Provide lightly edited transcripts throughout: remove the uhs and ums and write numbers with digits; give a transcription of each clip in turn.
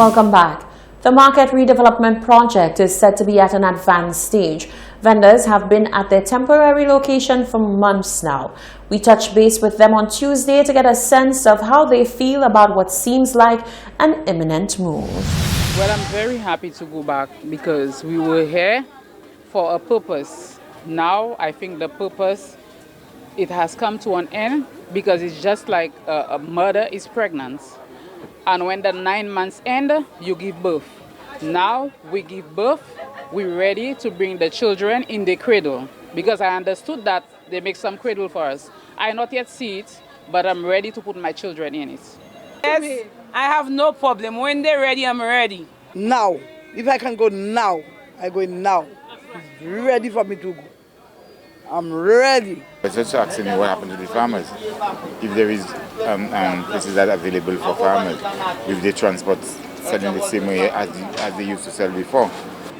Welcome back. The market redevelopment project is said to be at an advanced stage. Vendors have been at their temporary location for months now. We touched base with them on Tuesday to get a sense of how they feel about what seems like an imminent move. Well, I'm very happy to go back because we were here for a purpose. Now I think the purpose, it has come to an end because it's just like a mother is pregnant. And when the 9 months end, you give birth. Now we give birth, we're ready to bring the children in the cradle because I understood that they make some cradle for us. I not yet see it, but I'm ready to put my children in it. Yes, I have no problem. When they're ready, I'm ready. Now, if I can go now, I go in now. It's ready for me to go. I'm ready. It's just asking what happened to the farmers. If there is places that are available for farmers, with the transport selling the same way as they used to sell before.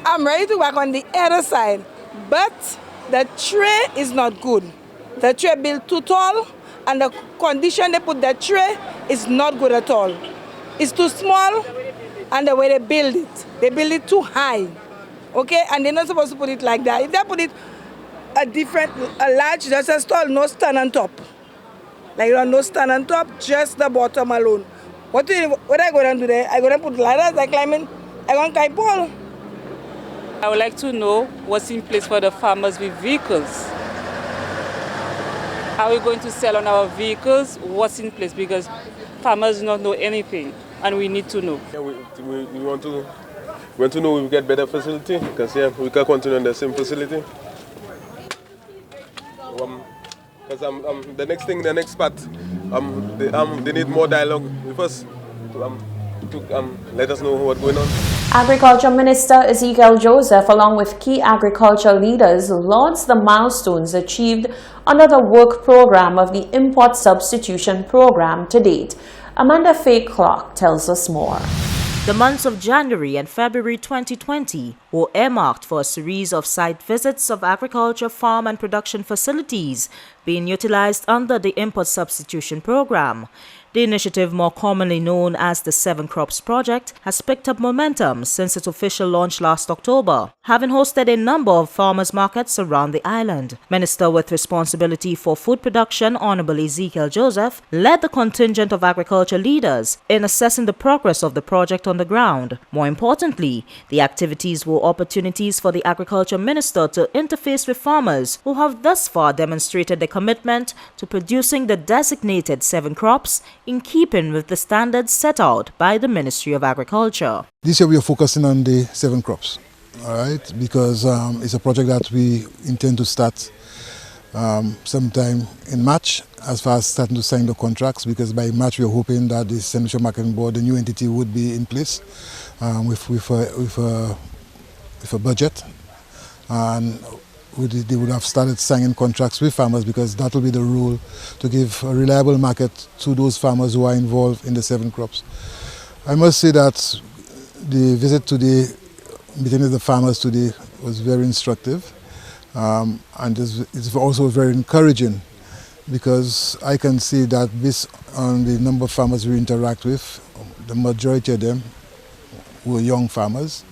I'm ready to work on the other side, but the tray is not good. The tray built too tall, and the condition they put the tray is not good at all. It's too small, and the way they build it too high. Okay, and they're not supposed to put it like that. If they put it a large, just as tall, no stand on top. Like no stand on top, just the bottom alone. What I go down today? I go down put ladders, I climb in, I go climb pole. I would like to know what's in place for the farmers with vehicles. How are we going to sell on our vehicles? What's in place? Because farmers do not know anything, and we need to know. Yeah, we want to know we get better facility, because we can continue on the same facility. Because the next part, they need more dialogue with us to let us know what's going on. Agriculture Minister Ezekiel Joseph, along with key agriculture leaders, lauds the milestones achieved under the work program of the Import Substitution Program to date. Amanda Faye Clark tells us more. The months of January and February 2020 were earmarked for a series of site visits of agriculture, farm and production facilities being utilized under the Import Substitution Program. The initiative, more commonly known as the 7 Crops Project, has picked up momentum since its official launch last October, having hosted a number of farmers' markets around the island. Minister with responsibility for food production, Honorable Ezekiel Joseph, led the contingent of agriculture leaders in assessing the progress of the project on the ground. More importantly, the activities were opportunities for the Agriculture Minister to interface with farmers who have thus far demonstrated their commitment to producing the designated 7 crops in keeping with the standards set out by the Ministry of Agriculture. This year we are focusing on the 7 crops, all right, because it's a project that we intend to start sometime in March, as far as starting to sign the contracts, because by March we are hoping that the Central Marketing Board, the new entity, would be in place with a budget, and they would have started signing contracts with farmers, because that will be the rule to give a reliable market to those farmers who are involved in the 7 crops. I must say that the visit today, meeting with the farmers today, was very instructive, and it's also very encouraging, because I can see that based on the number of farmers we interact with, the majority of them were young farmers,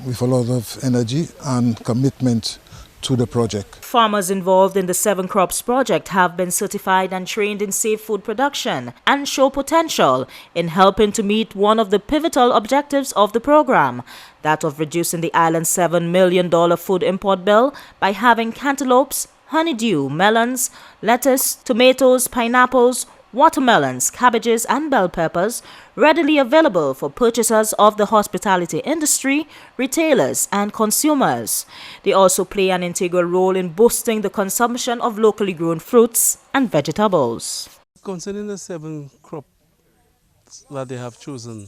with a lot of energy and commitment to the project. Farmers involved in the 7 Crops Project have been certified and trained in safe food production and show potential in helping to meet one of the pivotal objectives of the program, that of reducing the island's $7 million food import bill by having cantaloupes, honeydew, melons, lettuce, tomatoes, pineapples, watermelons, cabbages and bell peppers readily available for purchasers of the hospitality industry, retailers and consumers. They also play an integral role in boosting the consumption of locally grown fruits and vegetables. Concerning the 7 crops that they have chosen,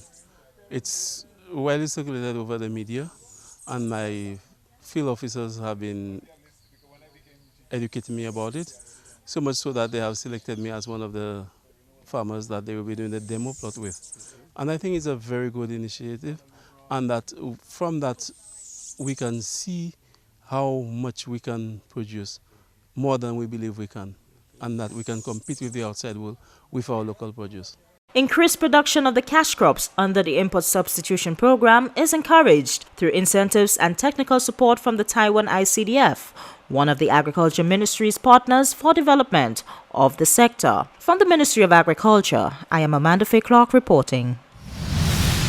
it's widely circulated over the media, and my field officers have been educating me about it. So much so that they have selected me as one of the farmers that they will be doing the demo plot with. And I think it's a very good initiative, and that from that we can see how much we can produce, more than we believe we can, and that we can compete with the outside world with our local produce. Increased production of the cash crops under the import substitution program is encouraged through incentives and technical support from the Taiwan ICDF, one of the Agriculture Ministry's partners for development of the sector. From the Ministry of Agriculture, I am Amanda Faye Clark reporting.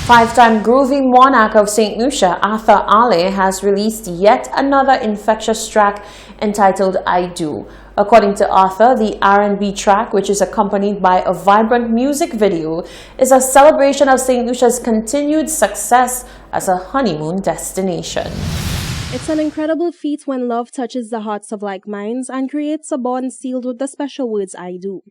Five-time groovy monarch of St. Lucia, Arthur Ale, has released yet another infectious track entitled I Do. According to Arthur, the R&B track, which is accompanied by a vibrant music video, is a celebration of St. Lucia's continued success as a honeymoon destination. It's an incredible feat when love touches the hearts of like minds and creates a bond sealed with the special words I do.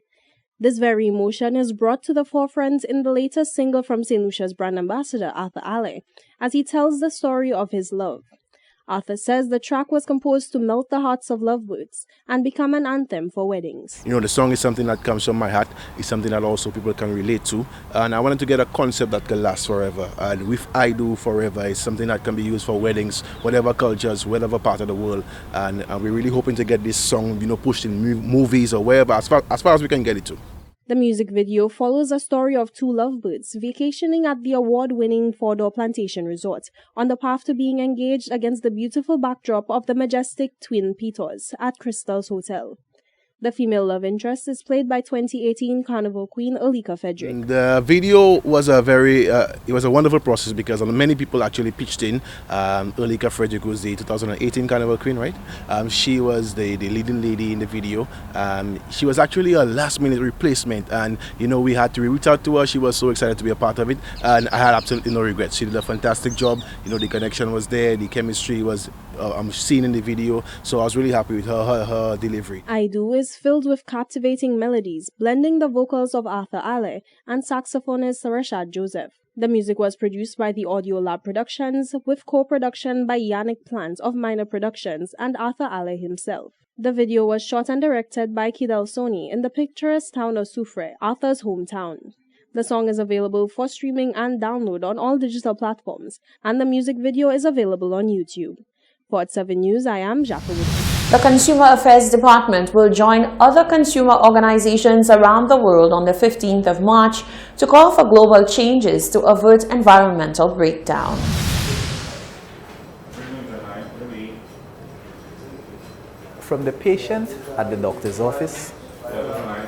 This very emotion is brought to the forefront in the latest single from St. Lucia's brand ambassador, Arthur Ale, as he tells the story of his love. Arthur says the track was composed to melt the hearts of lovebirds and become an anthem for weddings. You know, the song is something that comes from my heart. It's something that also people can relate to. And I wanted to get a concept that can last forever. And with I Do Forever, it's something that can be used for weddings, whatever cultures, whatever part of the world. And we're really hoping to get this song, pushed in movies or wherever, as far as we can get it to. The music video follows a story of two lovebirds vacationing at the award-winning Four-Door Plantation Resort on the path to being engaged against the beautiful backdrop of the majestic Twin Peters at Crystals Hotel. The female love interest is played by 2018 Carnival Queen Alika Frederick. The video was it was a wonderful process because many people actually pitched in. Alika Frederick was the 2018 Carnival Queen, right? She was the leading lady in the video. She was actually a last-minute replacement, and we had to reach out to her. She was so excited to be a part of it, and I had absolutely no regrets. She did a fantastic job. The connection was there, the chemistry was seen in the video, so I was really happy with her delivery. I Do is filled with captivating melodies, blending the vocals of Arthur Ale and saxophonist Rashad Joseph. The music was produced by the Audio Lab Productions, with co-production by Yannick Plant of Minor Productions and Arthur Ale himself. The video was shot and directed by Kidal Soni in the picturesque town of Soufrière, Arthur's hometown. The song is available for streaming and download on all digital platforms, and the music video is available on YouTube. For 7 News, I am Jacqueline. The Consumer Affairs Department will join other consumer organizations around the world on the 15th of March to call for global changes to avert environmental breakdown. From the patient at the doctor's office,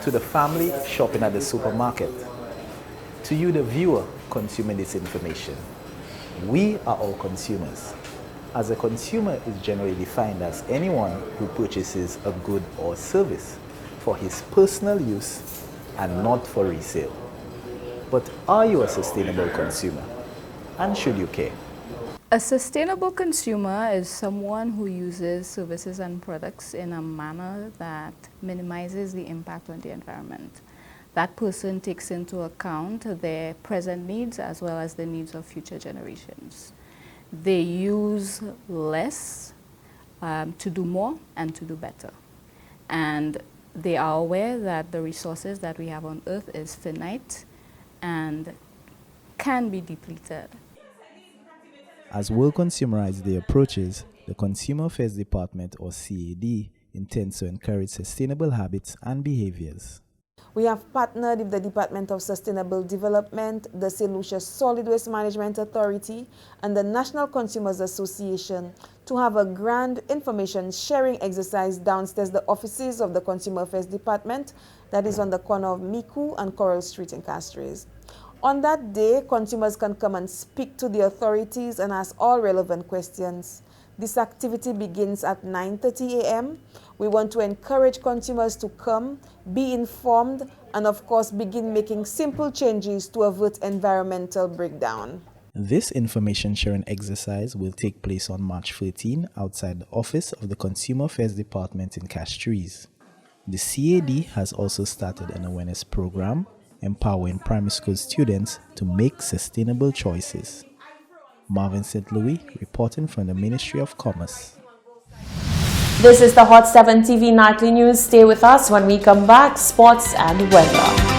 to the family shopping at the supermarket, to you the viewer consuming this information, we are all consumers. As a consumer is generally defined as anyone who purchases a good or service for his personal use and not for resale. But are you a sustainable consumer? And should you care? A sustainable consumer is someone who uses services and products in a manner that minimizes the impact on the environment. That person takes into account their present needs as well as the needs of future generations. They use less to do more and to do better. And they are aware that the resources that we have on Earth is finite and can be depleted. As World Consumerize Day approaches, the Consumer Affairs Department, or CAD, intends to encourage sustainable habits and behaviors. We have partnered with the Department of Sustainable Development, the St. Lucia Solid Waste Management Authority, and the National Consumers Association to have a grand information sharing exercise downstairs the offices of the Consumer Affairs Department that is on the corner of Miku and Coral Street in Castries. On that day, consumers can come and speak to the authorities and ask all relevant questions. This activity begins at 9:30 a.m. We want to encourage consumers to come, be informed, and of course begin making simple changes to avert environmental breakdown. This information sharing exercise will take place on March 13 outside the office of the Consumer Affairs Department in Castries. The CAD has also started an awareness program empowering primary school students to make sustainable choices. Marvin St. Louis reporting from the Ministry of Commerce. This is the Hot 7 TV Nightly News. Stay with us when we come back. Sports and weather.